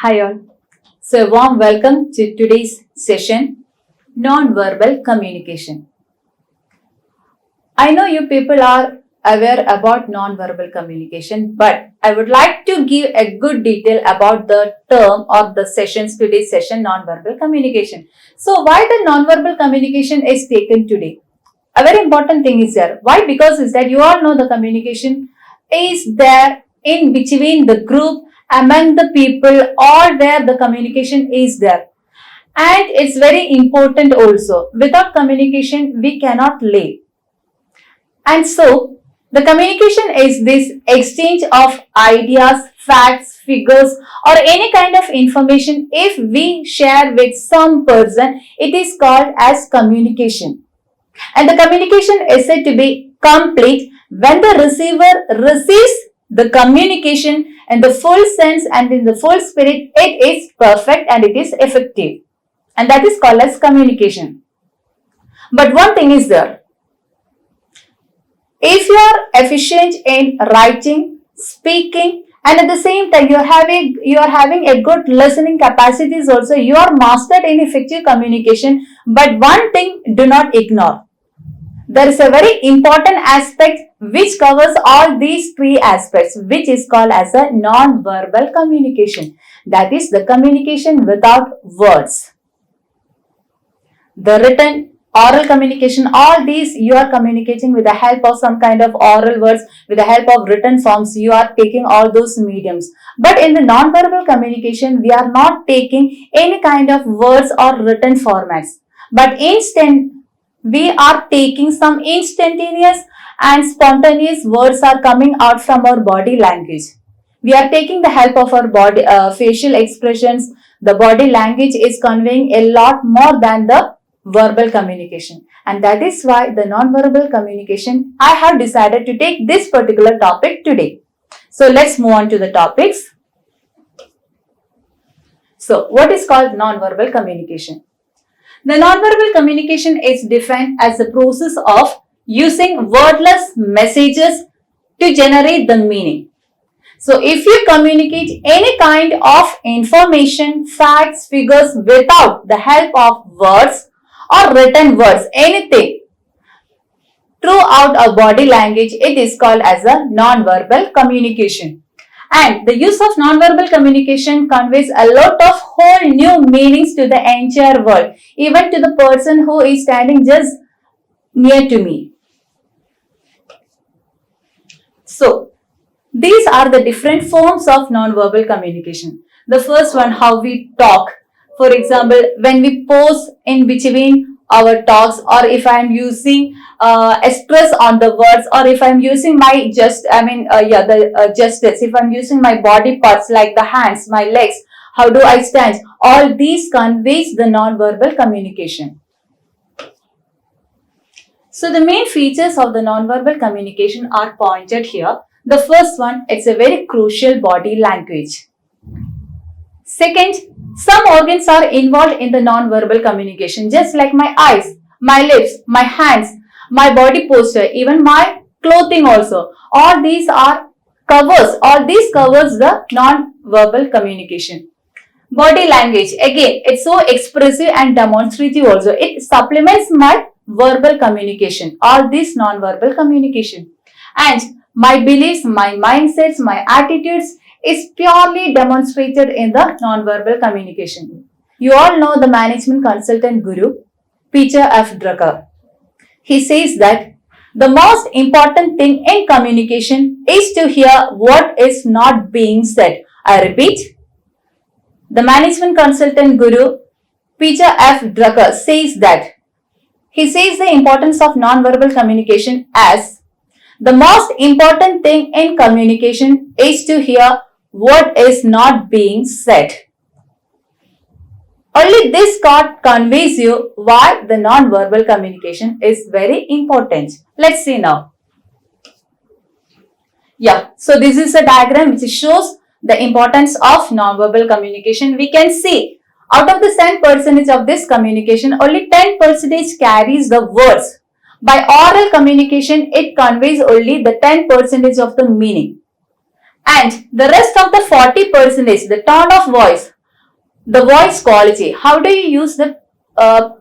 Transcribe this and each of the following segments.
Hi all. So a warm welcome to today's session, non-verbal communication. I know you people are aware about non-verbal communication, but I would like to give a good detail about the term or the today's session, non-verbal communication. So why the non-verbal communication is taken today? A very important thing is there. Why? Because is that you all know the communication is there in between the group, among the people, all where the communication is there. And it's very important also. Without communication, we cannot live. And so, the communication is this exchange of ideas, facts, figures, or any kind of information. If we share with some person, it is called as communication. And the communication is said to be complete when the receiver receives the communication in the full sense and in the full spirit. It is perfect and it is effective. And that is called as communication. But one thing is there. If you are efficient in writing, speaking, and at the same time you are having a good listening capacities also, you are mastered in effective communication. But one thing do not ignore. There is a very important aspect which covers all these three aspects, which is called as a non-verbal communication. That is the communication without words. The written, oral communication, all these you are communicating with the help of some kind of oral words, with the help of written forms, you are taking all those mediums. But in the non-verbal communication, we are not taking any kind of words or written formats. But we are taking some instantaneous and spontaneous words are coming out from our body language. We are taking the help of our body, facial expressions. The body language is conveying a lot more than the verbal communication. And that is why the non-verbal communication, I have decided to take this particular topic today. So let's move on to the topics. So what is called non-verbal communication? The nonverbal communication is defined as the process of using wordless messages to generate the meaning. So if you communicate any kind of information, facts, figures without the help of words or written words, anything throughout a body language, it is called as a nonverbal communication. And the use of nonverbal communication conveys a lot of whole new meanings to the entire world, even to the person who is standing just near to me. So, these are the different forms of nonverbal communication. The first one, how we talk. For example, when we pause in between our talks, or if I am using stress on the words, or if I am using my gestures, if I am using my body parts like the hands, my legs, how do I stand? All these conveys the non-verbal communication. So the main features of the non-verbal communication are pointed here. The first one, it's a very crucial body language. Second, some organs are involved in the non-verbal communication, just like my eyes, my lips, my hands, my body posture, even my clothing also. All these covers the non-verbal communication. Body language, again, it's so expressive and demonstrative also. It supplements my verbal communication, all this non-verbal communication. And my beliefs, my mindsets, my attitudes is purely demonstrated in the non-verbal communication. You all know the management consultant guru, Peter F. Drucker. He says that the most important thing in communication is to hear what is not being said. I repeat, the management consultant guru, Peter F. Drucker, says that he says the importance of non-verbal communication as the most important thing in communication is to hear what is not being said. Only this conveys you why the non-verbal communication is very important. Let's see now. Yeah, so this is a diagram which shows the importance of non-verbal communication. We can see out of the 10% of this communication, only 10% carries the words. By oral communication, it conveys only the 10% of the meaning. And the rest of the 40%, the tone of voice, the voice quality. How do you use the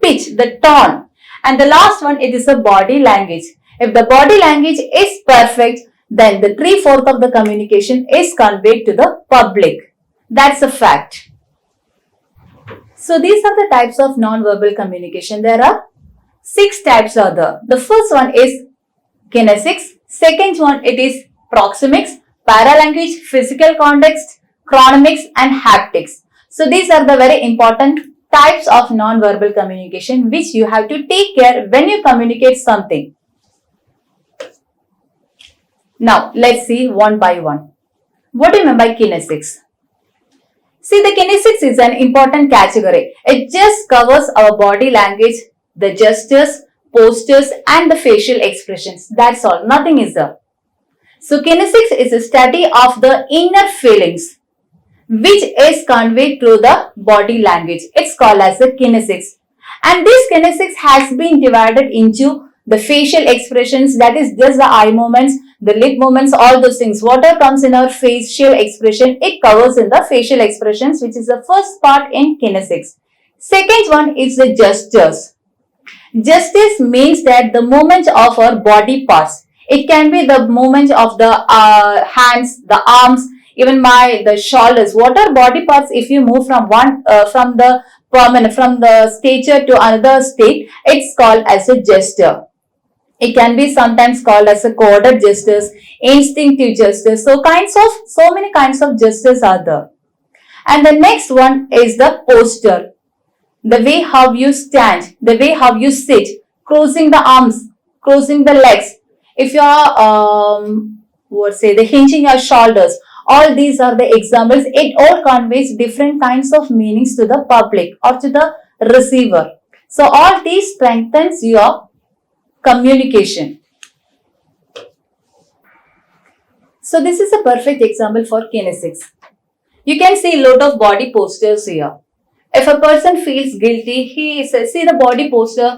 pitch, the tone? And the last one, it is the body language. If the body language is perfect, then the 3/4 of the communication is conveyed to the public. That's a fact. So these are the types of non-verbal communication. There are 6 types are there. The first one is kinesics. Second one, it is proxemics, paralanguage, physical context, chronomics and haptics. So these are the very important types of non-verbal communication which you have to take care when you communicate something. Now let's see one by one. What do you mean by kinesics? See, the kinesics is an important category. It just covers our body language, the gestures, postures and the facial expressions. That's all. Nothing is there. So kinesics is a study of the inner feelings which is conveyed through the body language. It's called as the kinesics. And this kinesics has been divided into the facial expressions, that is just the eye movements, the lip movements, all those things. Whatever comes in our facial expression, it covers in the facial expressions, which is the first part in kinesics. Second one is the gestures. Gestures means that the movement of our body parts. It can be the movement of the hands, the arms, even the shoulders. What are body parts? If you move from from the stature to another state, it's called as a gesture. It can be sometimes called as a coded gestures, instinctive gestures. So many kinds of gestures are there. And the next one is the posture. The way how you stand, the way how you sit, crossing the arms, crossing the legs. If you are, the hinging your shoulders, all these are the examples. It all conveys different kinds of meanings to the public or to the receiver. So all these strengthens your communication. So this is a perfect example for kinesics. You can see a lot of body postures here. If a person feels guilty, see the body posture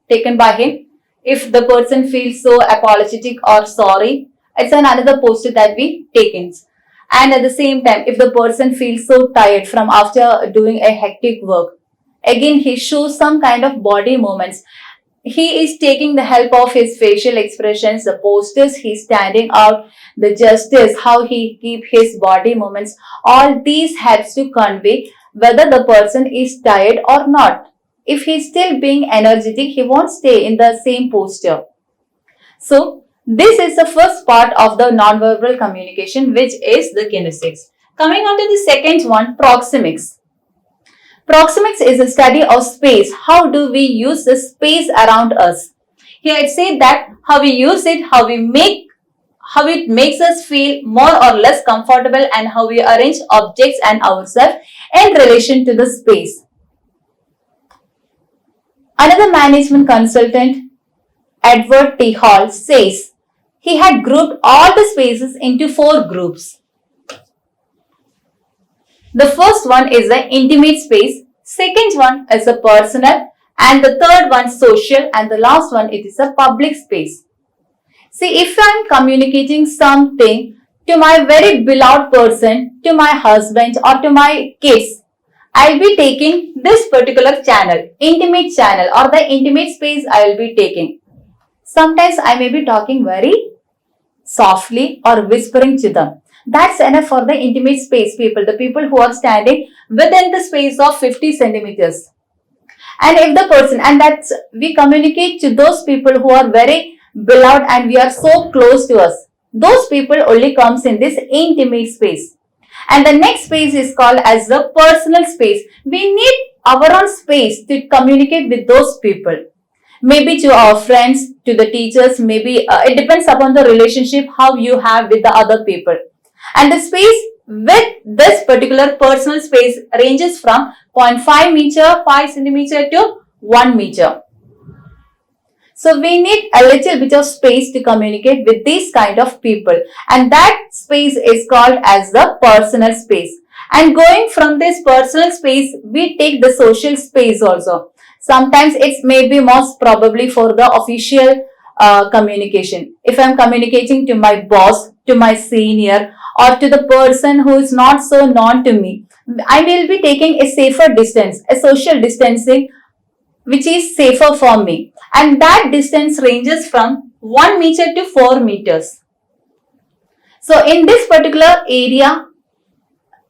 taken by him. If the person feels so apologetic or sorry, it's another posture that we take in. And at the same time, if the person feels so tired from after doing a hectic work, again he shows some kind of body movements. He is taking the help of his facial expressions, the postures he's standing out, the gestures, how he keep his body movements. All these helps to convey whether the person is tired or not. If he's still being energetic, he won't stay in the same posture. So this is the first part of the nonverbal communication, which is the kinesics. Coming on to the second one, proxemics. Proxemics is a study of space. How do we use the space around us? Here it says that how we use it, how it makes us feel more or less comfortable, and how we arrange objects and ourselves in relation to the space. Another management consultant, Edward T. Hall, says he had grouped all the spaces into 4 groups. The first one is the intimate space, second one is a personal, and the third one social, and the last one it is a public space. See, if I am communicating something to my very beloved person, to my husband or to my kids, I will be taking this particular channel, intimate channel, or the intimate space I will be taking. Sometimes I may be talking very softly or whispering to them. That's enough for the intimate space people, the people who are standing within the space of 50 centimeters. And if the person, and that's, we communicate to those people who are very beloved and we are so close to us. Those people only comes in this intimate space. And the next space is called as the personal space. We need our own space to communicate with those people. Maybe to our friends, to the teachers, maybe it depends upon the relationship how you have with the other people. And the space with this particular personal space ranges from 0.5 meter, 5 centimeter to 1 meter. So we need a little bit of space to communicate with these kind of people, and that space is called as the personal space. And going from this personal space, we take the social space also. Sometimes it may be most probably for the official communication. If I am communicating to my boss, to my senior, or to the person who is not so known to me, I will be taking a safer distance, a social distancing which is safer for me. And that distance ranges from 1 meter to 4 meters. So in this particular area,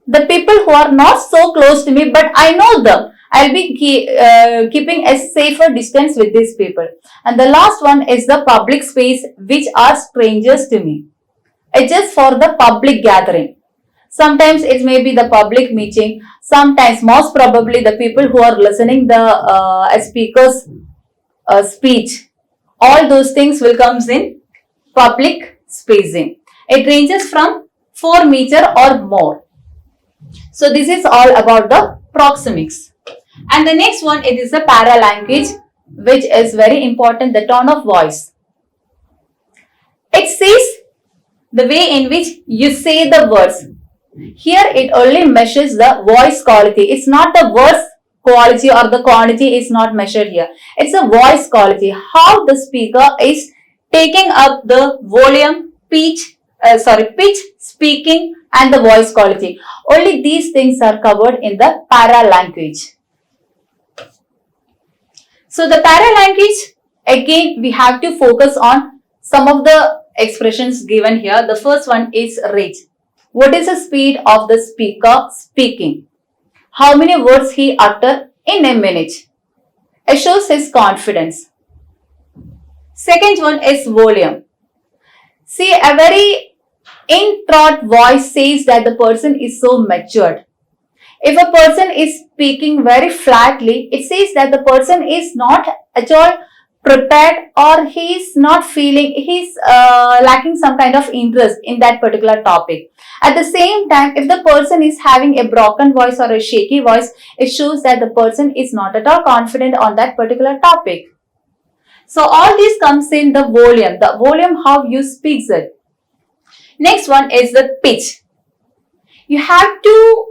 the people who are not so close to me, but I know them, I'll be keeping a safer distance with these people. And the last one is the public space, which are strangers to me. It's just for the public gathering. Sometimes it may be the public meeting. Sometimes, most probably, the people who are listening the speaker's speech. All those things will comes in public spacing. It ranges from 4 meter or more. So this is all about the proxemics. And the next one, it is the paralanguage, which is very important, the tone of voice. It says the way in which you say the words. Here it only measures the voice quality. It's not the words quality or the quantity is not measured here. It's a voice quality. How the speaker is taking up the volume, pitch, speaking and the voice quality. Only these things are covered in the paralanguage. So the paralanguage, again, we have to focus on some of the expressions given here. The first one is rate. What is the speed of the speaker speaking? How many words he utter in a minute? It shows his confidence. Second one is volume. See, a very in-throat voice says that the person is so matured. If a person is speaking very flatly, it says that the person is not at all prepared, or he is not feeling, he is lacking some kind of interest in that particular topic. At the same time, if the person is having a broken voice or a shaky voice, it shows that the person is not at all confident on that particular topic. So all this comes in the volume how you speak it. Next one is the pitch. You have to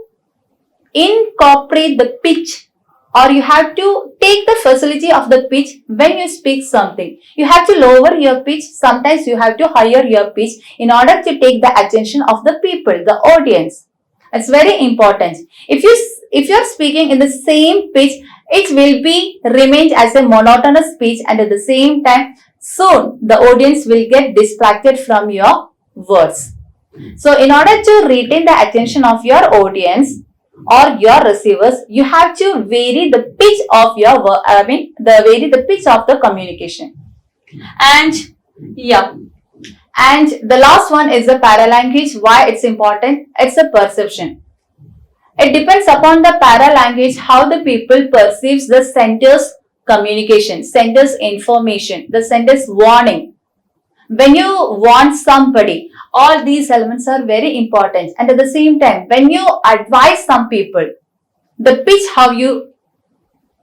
incorporate the pitch, or you have to take the facility of the pitch when you speak something. You have to lower your pitch. Sometimes you have to higher your pitch in order to take the attention of the people, the audience. It's very important. If you are speaking in the same pitch, it will be remained as a monotonous speech, and at the same time, soon the audience will get distracted from your words. So in order to retain the attention of your audience or your receivers, you have to vary the pitch of your vary the pitch of the communication. And and the last one is the paralanguage. Why it's important? It's a perception. It depends upon the paralanguage how the people perceives the sender's communication, sender's information, the sender's warning. When you want somebody, all these elements are very important. And at the same time, when you advise some people, the pitch how you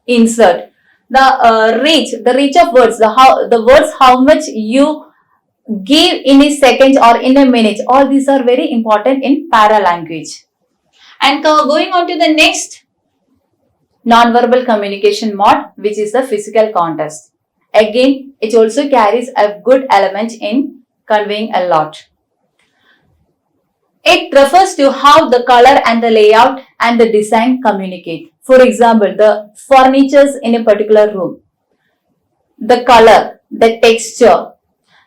insert, the reach of words, the words how much you give in a second or in a minute, all these are very important in paralanguage. And going on to the next non-verbal communication mode, which is the physical context. Again, it also carries a good element in conveying a lot. It refers to how the color and the layout and the design communicate. For example, the furnitures in a particular room, the color, the texture,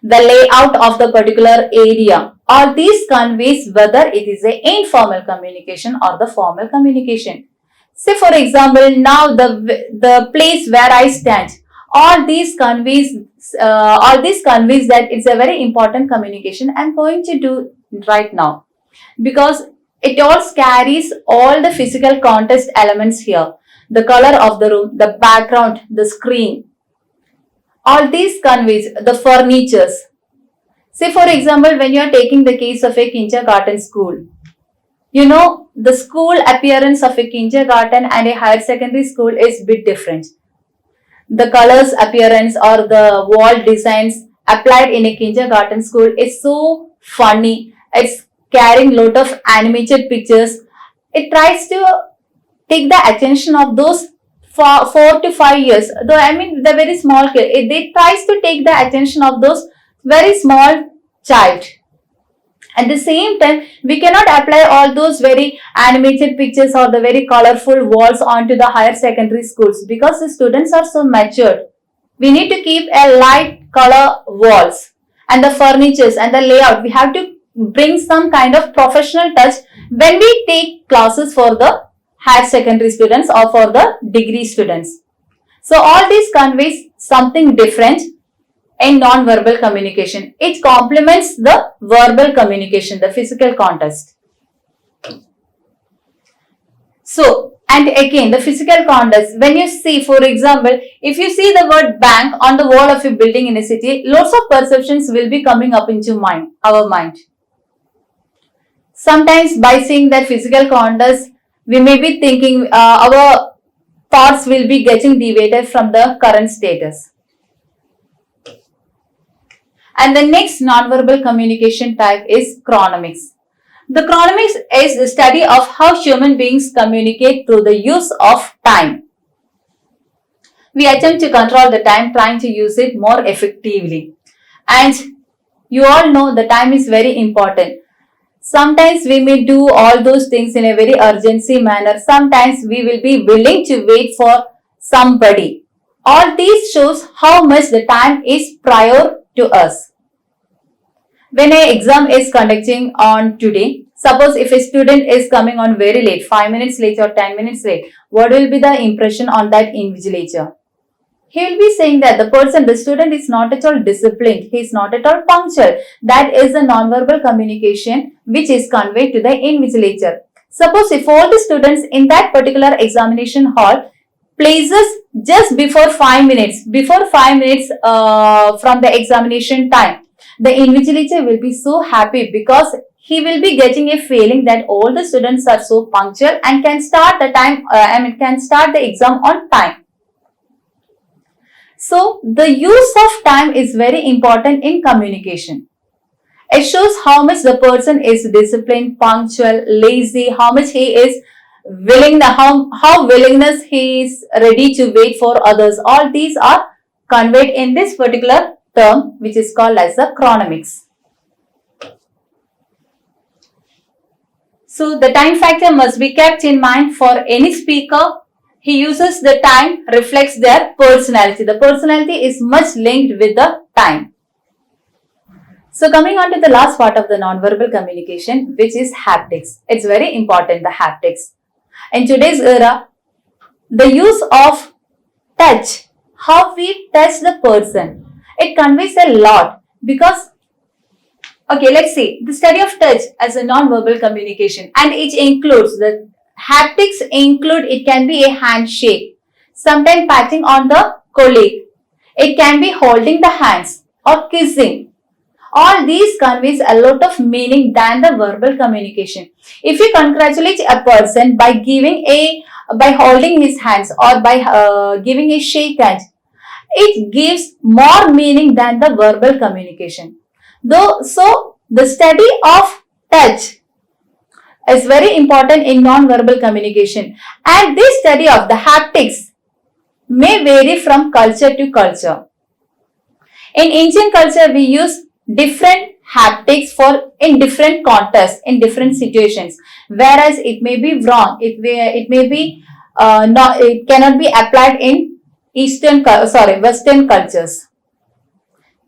the layout of the particular area, all these conveys whether it is an informal communication or the formal communication. Say for example, now the place where I stand, all these conveys that it's a very important communication I'm going to do right now, because it all carries all the physical context elements here. The color of the room, the background, the screen, all these conveys, the furnitures. Say for example, when you are taking the case of a kindergarten school, you know the school appearance of a kindergarten and a higher secondary school is a bit different. The colors appearance or the wall designs applied in a kindergarten school is so funny. It's carrying lot of animated pictures. It tries to take the attention of those 4 to 5 years. Though the very small kid, it tries to take the attention of those very small child. At the same time, we cannot apply all those very animated pictures or the very colorful walls onto the higher secondary schools because the students are so matured. We need to keep a light color walls and the furnitures and the layout. We have to bring some kind of professional touch when we take classes for the higher secondary students or for the degree students. So all this conveys something different in non-verbal communication. It complements the verbal communication, the physical context. So, and again, the physical context, when you see, for example, if you see the word bank on the wall of a building in a city, lots of perceptions will be coming up into our mind. Sometimes by seeing that physical context, we may be thinking our thoughts will be getting deviated from the current status. And the next nonverbal communication type is chronomics. The chronomics is the study of how human beings communicate through the use of time. We attempt to control the time, trying to use it more effectively. And you all know the time is very important. Sometimes we may do all those things in a very urgency manner. Sometimes we will be willing to wait for somebody. All these shows how much the time is prior to us. When an exam is conducting on today, suppose if a student is coming on very late, 5 minutes late or 10 minutes late, what will be the impression on that invigilator? He will be saying that the student is not at all disciplined, he is not at all punctual. That is the nonverbal communication which is conveyed to the invigilator. Suppose if all the students in that particular examination hall places just before 5 minutes, from the examination time, the invigilator will be so happy because he will be getting a feeling that all the students are so punctual and can start the exam on time. So the use of time is very important in communication. It shows how much the person is disciplined, punctual, lazy, how much he is willing, how willingness he is ready to wait for others. All these are conveyed in this particular term which is called as the chronomics. So the time factor must be kept in mind for any speaker. He uses the time, reflects their personality. The personality is much linked with the time. So coming on to the last part of the nonverbal communication, which is haptics. It's very important, the haptics. In today's era, the use of touch, how we touch the person, it conveys a lot because, okay, let's see, the study of touch as a non-verbal communication, and it includes the haptics it can be a handshake, sometimes patting on the colleague, it can be holding the hands or kissing. All these conveys a lot of meaning than the verbal communication. If you congratulate a person by holding his hands or by giving a shake hand, it gives more meaning than the verbal communication. So the study of touch is very important in non-verbal communication, and this study of the haptics may vary from culture to culture. In Indian culture, we use different haptics in different contexts, in different situations, whereas it may be wrong. It cannot be applied in Western cultures.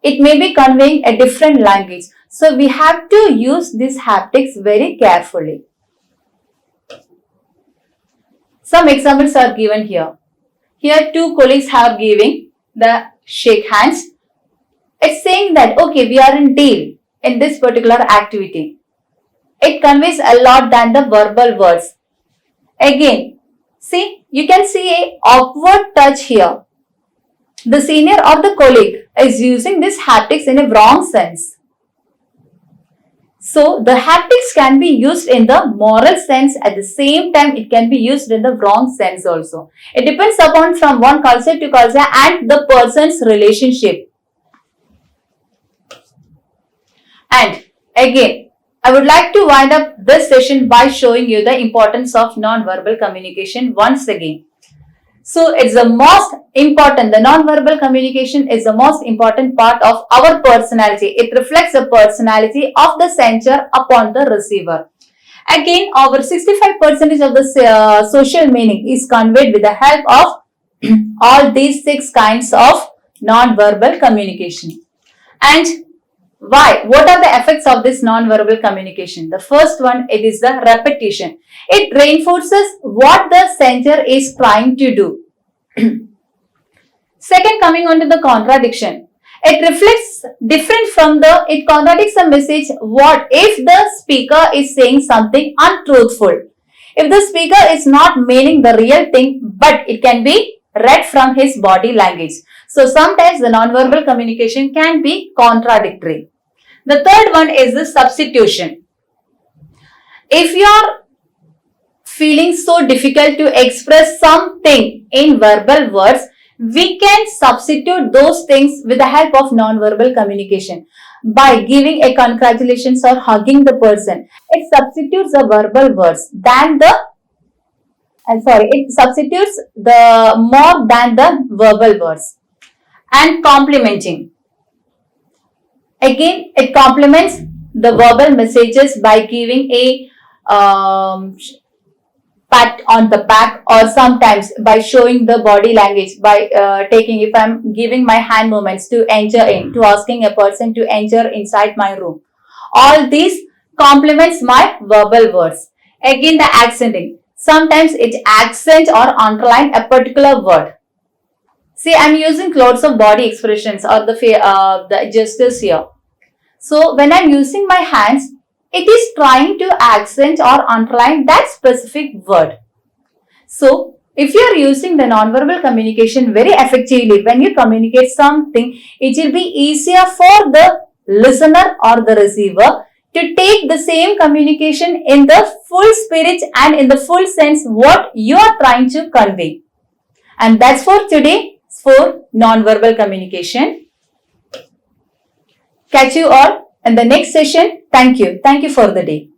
It may be conveying a different language. So we have to use these haptics very carefully. Some examples are given here. Here two colleagues are giving the shake hands. It's saying that, okay, we are in deal in this particular activity. It conveys a lot than the verbal words. Again, see, you can see a awkward touch here. The senior or the colleague is using this haptics in a wrong sense. So, the haptics can be used in the moral sense, at the same time it can be used in the wrong sense also. It depends upon from one culture to culture and the person's relationship. And again, I would like to wind up this session by showing you the importance of non-verbal communication once again. So it's the most important, the non-verbal communication is the most important part of our personality. It reflects the personality of the sender upon the receiver. Again, over 65% of the social meaning is conveyed with the help of all these 6 kinds of non-verbal communication. And why? What are the effects of this non-verbal communication? The first one, it is the repetition. It reinforces what the sender is trying to do. Second, coming on to the contradiction. It reflects different from it contradicts the message. What if the speaker is saying something untruthful? If the speaker is not meaning the real thing, but it can be read from his body language. So sometimes the non-verbal communication can be contradictory. The third one is the substitution. If you are feeling so difficult to express something in verbal words, we can substitute those things with the help of non-verbal communication by giving a congratulations or hugging the person. It substitutes the verbal words than it substitutes the more than the verbal words. And complimenting. Again, it complements the verbal messages by giving a pat on the back, or sometimes by showing the body language by taking, if I'm giving my hand movements to enter in, to asking a person to enter inside my room. All these complements my verbal words. Again, the accenting. Sometimes it accent or underline a particular word. See, I'm using lots of body expressions or the gestures here. So when I'm using my hands, it is trying to accent or underline that specific word. So if you are using the non-verbal communication very effectively, when you communicate something, it will be easier for the listener or the receiver to take the same communication in the full spirit and in the full sense what you are trying to convey. And that's for today for non-verbal communication. Catch you all in the next session. Thank you. Thank you for the day.